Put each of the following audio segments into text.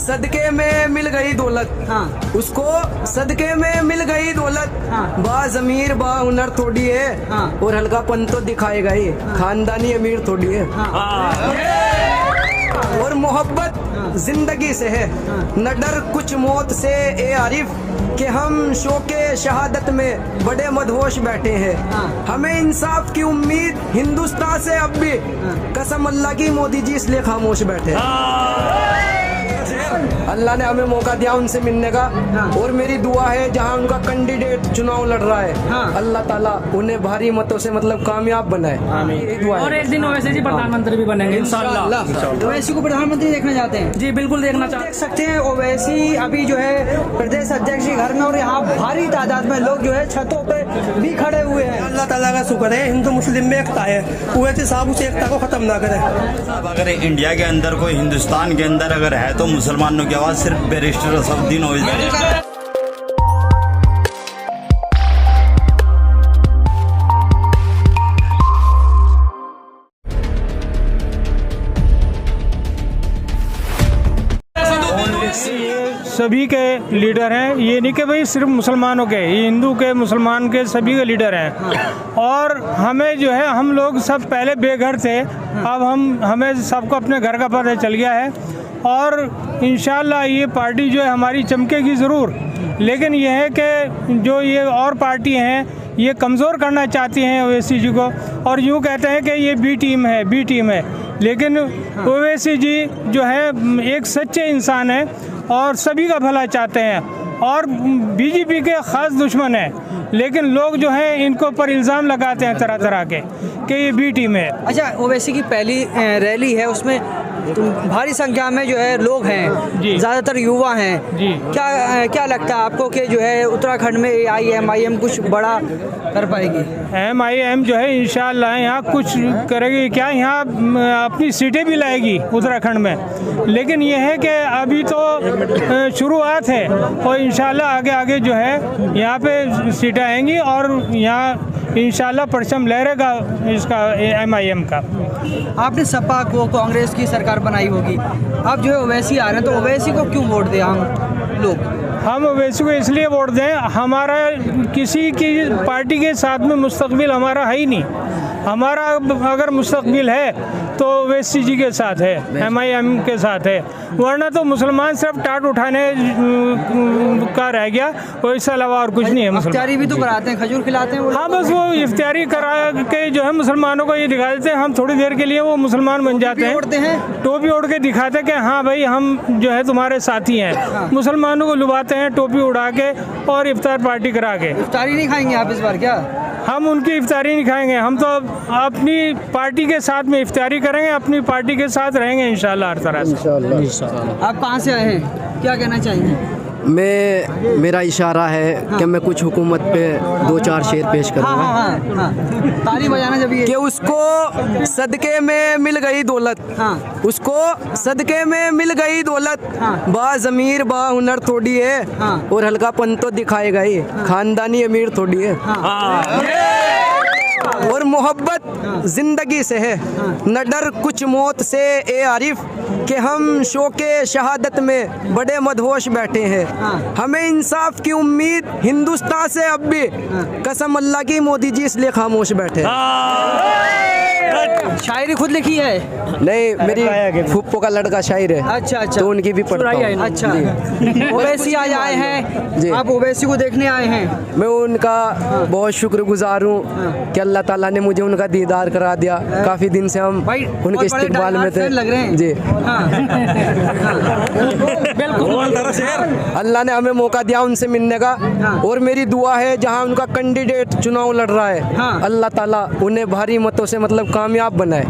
सदके में मिल गई दौलत, हाँ। उसको सदके में मिल गई दौलत, हाँ। बा जमीर बा हुनर थोड़ी है, हाँ। और हल्कापन तो दिखाएगा ही, खानदानी अमीर थोड़ी है, और मोहब्बत जिंदगी से है, न डर कुछ मौत से ए आरिफ, कि हम शोके शहादत में बड़े मदहोश बैठे हैं, हमें इंसाफ की उम्मीद हिंदुस्तान से अब भी, कसम अल्लाह की मोदी जी इसलिए खामोश बैठे हैं। अल्लाह ने हमें मौका दिया उनसे मिलने का, और मेरी दुआ है जहां उनका कैंडिडेट चुनाव लड़ रहा है, अल्लाह ताला उन्हें भारी मतों से मतलब कामयाब बनाए, यही दुआ है। और एक दिन ओवैसी जी प्रधानमंत्री भी बनेंगे इंशाल्लाह। ओवैसी को प्रधानमंत्री देखना चाहते हैं? जी बिल्कुल देखना देख चाहते सकते हैं ओवैसी अभी जो है प्रदेश अध्यक्ष के घर में, और यहाँ भारी तादाद में लोग जो है छतों पे भी खड़े हुए हैं। अल्लाह ताला का शुक्र है, हिंदू मुस्लिम में एकता है, ओवैसी साहब उस एकता को खत्म ना करें। अगर इंडिया के अंदर कोई हिंदुस्तान के अंदर अगर है तो मुसलमानों की आवाज़ सिर्फ बैरिस्टर असदुद्दीन ओवैसी। सभी के लीडर हैं, ये नहीं कि भाई सिर्फ मुसलमानों के, ये हिंदू के मुसलमान के सभी के लीडर हैं। और हमें जो है, हम लोग सब पहले बेघर थे, अब हमें सबको अपने घर का पता चल गया है, और इंशाल्लाह ये पार्टी जो है हमारी चमकेगी ज़रूर। लेकिन ये है कि जो ये और पार्टी हैं ये कमज़ोर करना चाहती हैं ओवैसी जी को, और यूँ कहते हैं कि ये बी टीम है। लेकिन ओवैसी जी जो है एक सच्चे इंसान हैं और सभी का भला चाहते हैं, और बीजेपी के ख़ास दुश्मन हैं। लेकिन लोग जो हैं इनको ऊपर इल्ज़ाम लगाते हैं तरह तरह के कि ये बी टीम है। अच्छा, ओवैसी की पहली रैली है, उसमें भारी संख्या में जो है लोग हैं, ज़्यादातर युवा हैं जी। क्या लगता है आपको कि जो है उत्तराखंड में IMIM कुछ बड़ा कर पाएगी? MIM जो है इंशाअल्लाह यहाँ कुछ करेगी, क्या यहाँ अपनी सीटें भी लाएगी उत्तराखंड में। लेकिन ये है कि अभी तो शुरुआत है, और इंशाअल्लाह आगे आगे जो है यहाँ पे सीटें आएंगी, और यहाँ इंशाअल्लाह परचम लहरेगा इसका MIM का। आपने सपा को कांग्रेस की सरकार बनाई होगी, अब जो है ओवैसी आ रहे हैं, तो ओवैसी को क्यों वोट दें हम लोग? हम ओवैसी को इसलिए वोट दें, हमारा किसी की पार्टी के साथ में मुस्तकबिल हमारा है ही नहीं। हमारा अगर मुस्तकबिल है तो ओवैसी जी के साथ है, MIM के साथ है, वरना तो मुसलमान सिर्फ टाट उठाने का रह गया, और इसके अलावा और कुछ नहीं है। इफ्तारी भी तो कराते हैं, खजूर खिलाते हैं वो। हाँ, बस वो इफ्तारी करा के जो है मुसलमानों को ये दिखा देते हैं, हम थोड़ी देर के लिए वो मुसलमान बन जाते हैं, टोपी ओढ़ के दिखाते हैं कि हाँ भाई हम जो है तुम्हारे साथी हैं। मुसलमानों को लुभाते हैं टोपी उड़ा के और इफ्तार पार्टी करा के। इफ्तारी नहीं खाएंगे आप इस बार क्या? हम उनकी इफ्तारी नहीं खाएंगे, हम तो अपनी पार्टी के साथ में इफ्तारी करेंगे, अपनी पार्टी के साथ रहेंगे इंशाल्लाह हर तरह से। आप कहाँ से आए हैं, क्या कहना चाहेंगे? मेरा इशारा है कि मैं कुछ हुकूमत पे 2-4 शेर पेश करूँगा। हाँ। ताली बजाना जब ये कि उसको सदके में मिल गई दौलत, उसको सदके में मिल गई दौलत, बा जमीर बा हुनर थोड़ी है, और हल्कापन तो दिखाएगा ही, खानदानी अमीर थोड़ी है, और मोहब्बत जिंदगी से है, न डर कुछ मौत से ए आरिफ, कि हम शोके शहादत में बड़े मदहोश बैठे हैं, हमें इंसाफ की उम्मीद हिंदुस्तान से अब भी, कसम अल्लाह की मोदी जी इसलिए खामोश बैठे। शायरी खुद लिखी है? नहीं, मेरी फूफो का लड़का शायर है। अच्छा, तो उनकी भी पढ़ता हूँ। अच्छा, ओवैसी आज आए हैं, आप ओवैसी को देखने आए हैं? मैं उनका बहुत शुक्रगुजार हूँ कि अल्लाह ताला ने मुझे उनका दीदार करा दिया। काफी दिन से हम उनके इस्तिकबाल में थे। लग रहे हैं जी। अल्लाह ने हमें मौका दिया उनसे मिलने का, और मेरी दुआ है जहां उनका कैंडिडेट चुनाव लड़ रहा है, अल्लाह ताला उन्हें भारी मतों से मतलब कामयाब बनाए,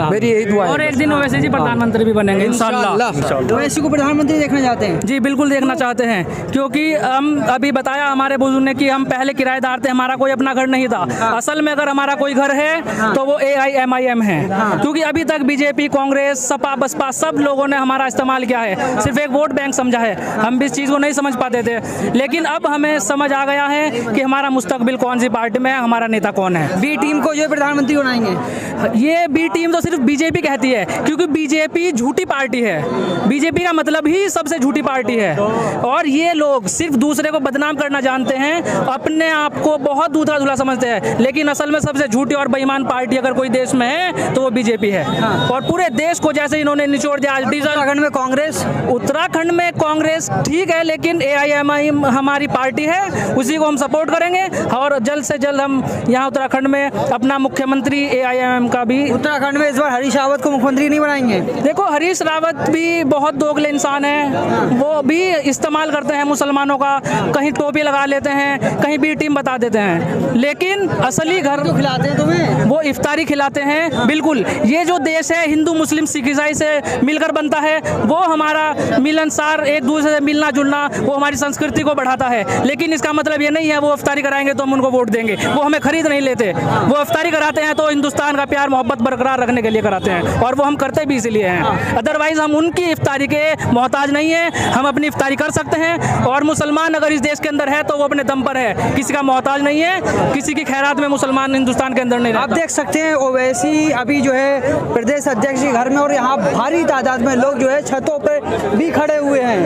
मेरी यही दुआ है। और एक दिन ओवैसी जी प्रधानमंत्री भी बनेंगे इंशाल्लाह। ओवैसी को प्रधानमंत्री देखना चाहते हैं? जी बिल्कुल देखना चाहते हैं, क्योंकि हम अभी बताया हमारे बुजुर्ग ने कि हम पहले किराएदार थे, हमारा कोई अपना घर नहीं था। असल में अगर हमारा कोई घर है तो वो AIMIM है, क्योंकि अभी तक बीजेपी, कांग्रेस, सपा, बसपा सब लोगों ने हमारा इस्तेमाल किया है, सिर्फ एक वोट बैंक समझा है। हम भी इस चीज़ को नहीं समझ पाते थे, लेकिन अब हमें समझ आ गया है कि हमारा मुस्तकबिल कौन सी पार्टी में है, हमारा नेता कौन है। बी टीम को जो प्रधानमंत्री बनाएंगे, ये बी टीम तो सिर्फ बीजेपी कहती है, क्योंकि बीजेपी झूठी पार्टी है। बीजेपी का मतलब ही सबसे झूठी पार्टी है, और ये लोग सिर्फ दूसरे को बदनाम करना जानते हैं, अपने आप को बहुत दूसरा दूल्हा समझते हैं, लेकिन असल में सबसे झूठी और बेईमान पार्टी अगर कोई देश में है तो वो बीजेपी है। और पूरे देश को जैसे इन्होंने निचोड़ दिया। उत्तराखंड में कांग्रेस, उत्तराखंड में कांग्रेस ठीक है, लेकिन AIMIM हमारी पार्टी है, उसी को हम सपोर्ट करेंगे, और जल्द से जल्द हम यहाँ उत्तराखंड में अपना मुख्यमंत्री AIMIM का भी। उत्तराखंड में इस बार हरीश रावत को मुख्यमंत्री नहीं बनाएंगे? देखो, हरीश रावत भी बहुत दोगले इंसान है, वो भी इस्तेमाल करते हैं मुसलमानों का, कहीं टोपी लगा लेते हैं, कहीं बी टीम बता देते हैं, लेकिन असली घर तो खिलाते हैं तुम्हें, वो इफ्तारी खिलाते हैं। बिल्कुल, ये जो देश है हिंदू मुस्लिम सिख ईसाई से मिलकर बनता है, वो हमारा मिलनसार, एक दूसरे से मिलना जुलना, वो हमारी संस्कृति को बढ़ाता है। लेकिन इसका मतलब ये नहीं है वो इफ्तारी कराएंगे तो हम उनको वोट देंगे, वो हमें खरीद नहीं लेते। वो इफ्तारी कराते हैं तो हिंदुस्तान का प्यार मोहब्बत बरकरार रखने के लिए कराते हैं, और वो हम करते भी इसीलिए हैं। अदरवाइज हम उनकी इफ्तारी के मोहताज नहीं है, हम अपनी इफ्तारी कर सकते हैं, और मुसलमान अगर इस देश के अंदर है तो वो अपने दम पर है, किसी का मोहताज नहीं है, किसी की खैरात में मुसलमान हिंदुस्तान के अंदर नहीं रहता। आप देख सकते हैं ओवैसी अभी जो है प्रदेश अध्यक्ष के घर में, और यहाँ भारी तादाद में लोग जो है छतों पे भी खड़े हुए हैं।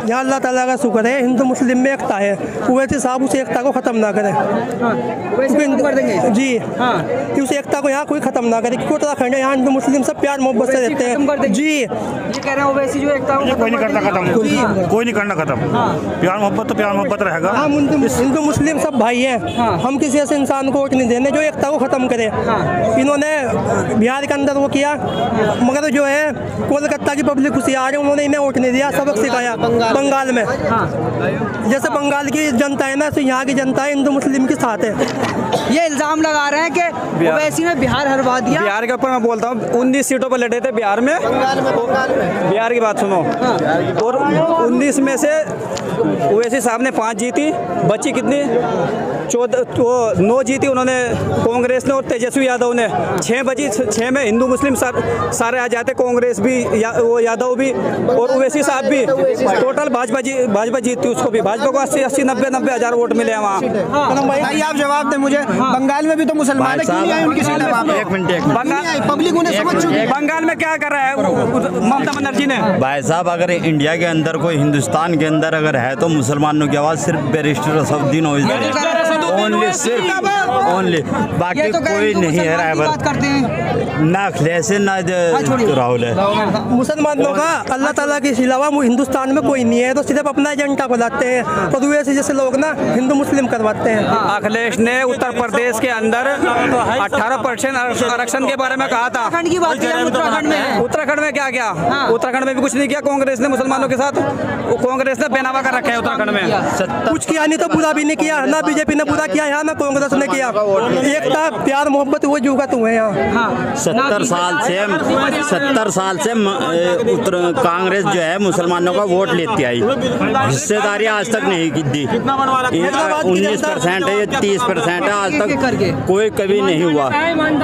यहाँ अल्लाह ताला का शुक्र है, हिंदू मुस्लिम में एकता है, ओवैसी साहब उस एकता को खत्म ना करे। वैसे खत्म कर देंगे जी हाँ, कि उस एकता को यहाँ कोई खत्म ना करे, क्योंकि उत्तराखंड है, यहाँ हिंदू मुस्लिम सब प्यार मोहब्बत से रहते हैं। जी, ये कह रहे हैं ओवैसी जो एकता को कोई नहीं करना खत्म, कोई नहीं करना खत्म। प्यार मोहब्बत तो प्यार मोहब्बत रहेगा। हम हिंदू मुस्लिम सब भाई हैं, हम किसी ऐसे इंसान को वोट नहीं देने जो एकता को खत्म करे। इन्होंने बिहार के अंदर वो किया, मगर जो है कोलकाता की पब्लिक होशियार है, उन्होंने इन्हें वोट नहीं दिया, सबक सिखाया। बंगाल में जैसे बंगाल की जनता है ना, तो यहाँ की जनता है हिंदू मुस्लिम के साथ है। ये इल्जाम लगा रहे हैं कि ओवैसी ने बिहार हरवा दिया। बिहार के ऊपर मैं बोलता हूँ, 19 सीटों पर लड़े थे बिहार में। बिहार की बात सुनो, और 19 में से ओवैसी साहब ने 5 जीती, बची कितनी 9 जीती उन्होंने कांग्रेस ने, और तेजस्वी यादव ने 6 बची। 6 में हिंदू मुस्लिम सारे आ जाते, कांग्रेस भी वो यादव भी और ओवैसी साहब भी। टोटल भाजपा जीतती, उसको भी भाजपा को 80-90 हज़ार वोट मिले हैं वहाँ। भाई आप जवाब दें मुझे, बंगाल में भी तो मुसलमान है, क्यों नहीं आए उनकी सीटें वहाँ पे? एक मिनट, पब्लिक उन्हें समझ चुकी है। बंगाल में क्या कर रहा है ममता बनर्जी ने? भाई साहब, अगर इंडिया के अंदर कोई हिंदुस्तान के अंदर अगर है तो मुसलमानों की आवाज़ सिर्फ बैरिस्टर असदुद्दीन ओवैसी, ओनली सिर्फ ओनली, बाकी तो कोई नहीं है। रायबर ना अखिलेश ना राहुल है। मुसलमानों का अल्लाह ताला के सिवा हिंदुस्तान में कोई नहीं है, तो सिर्फ अपना एजेंडा बनाते हैं, और वैसे जैसे लोग ना हिंदू मुस्लिम करवाते हैं। अखिलेश ने उत्तर प्रदेश के अंदर 18% आरक्षण के बारे में कहा था। उत्तराखंड की बात करें, उत्तराखंड में क्या किया? उत्तराखंड में भी कुछ नहीं किया कांग्रेस ने मुसलमानों के साथ। कांग्रेस ने बेनावा कर रखा है उत्तराखंड में, कुछ किया नहीं तो बुरा भी नहीं किया, ना बीजेपी ने बुरा किया यहाँ, ना कांग्रेस ने किया। एकता प्यार मोहब्बत वो जुगत हुए यहाँ। 70 साल से कांग्रेस जो है मुसलमानों का वोट लेती आई, हिस्सेदारी आज तक नहीं दी। 19% है, ये 30% है, आज तक कोई कभी नहीं हुआ,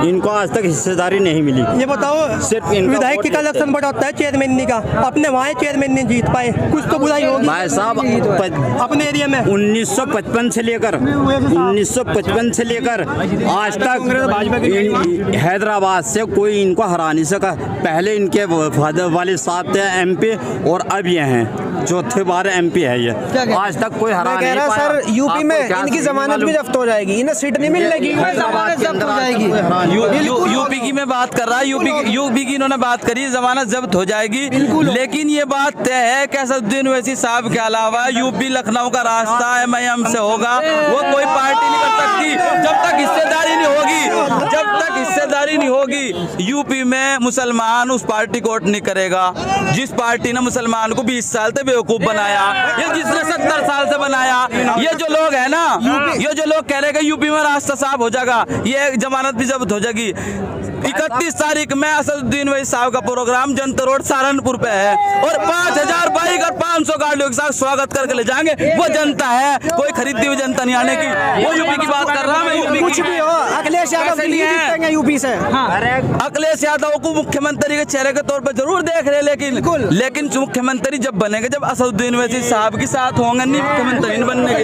इनको आज तक हिस्सेदारी नहीं मिली। ये बताओ, सिर्फ विधायक की इलेक्शन बड़ा होता है, चेयरमैन का, अपने वहाँ चेयरमैन नहीं जीत पाए, कुछ तो बुराई होगी भाई साहब। अपने एरिया में 1955 से लेकर आज तक हैदराबाद से कोई इनको हरा नहीं सका। पहले इनके वालिद साहब थे MP, और अब ये हैं चौथे बार MP है ये, आज तक कोई हरा नहीं पाया। सर यूपी में इनकी जमानत भी जब्त हो जाएगी, इन्हें सीट नहीं मिलेगी, जमानत जब्त हो जाएगी। यूपी की मैं बात कर रहा है, यूपी की इन्होंने बात करी, जमानत जब्त हो जाएगी, लेकिन ये बात तय है कि असदुद्दीन ओवैसी साहब के अलावा यूपी लखनऊ का रास्ता MIM से होगा, वो कोई पार्टी नहीं कर सकती जब तक हिस्सेदारी नहीं होगी। जब तक हिस्सेदारी नहीं होगी यूपी में मुसलमान उस पार्टी को वोट नहीं करेगा जिस पार्टी ने मुसलमान को 20 साल से बेवकूफ बनाया, ये जिसने 70 साल से बनाया। ये जो लोग है ना, ये जो लोग कह रहे हैं कि यूपी में रास्ता साफ हो जाएगा, ये जमानत भी जब्त हो जाएगी, 31 तारीख में असदुद्दीन ओवैसी साहब का प्रोग्राम जनता रोड सहारनपुर पे है और 5000 बाइक और 500 गाड़ियों के साथ स्वागत करके ले जाएंगे। वो जनता है, कोई खरीदी हुई जनता नहीं आने की। वो यूपी की बात कर रहा हूँ। कुछ भी हो, अखिलेश यादव दिल्ली जीतेंगे यूपी से। अखिलेश यादव को मुख्यमंत्री के चेहरे के तौर पर जरूर देख रहे, लेकिन मुख्यमंत्री जब बनेंगे जब असदुद्दीन ओवैसी साहब के साथ होंगे, नहीं मुख्यमंत्री बनने के।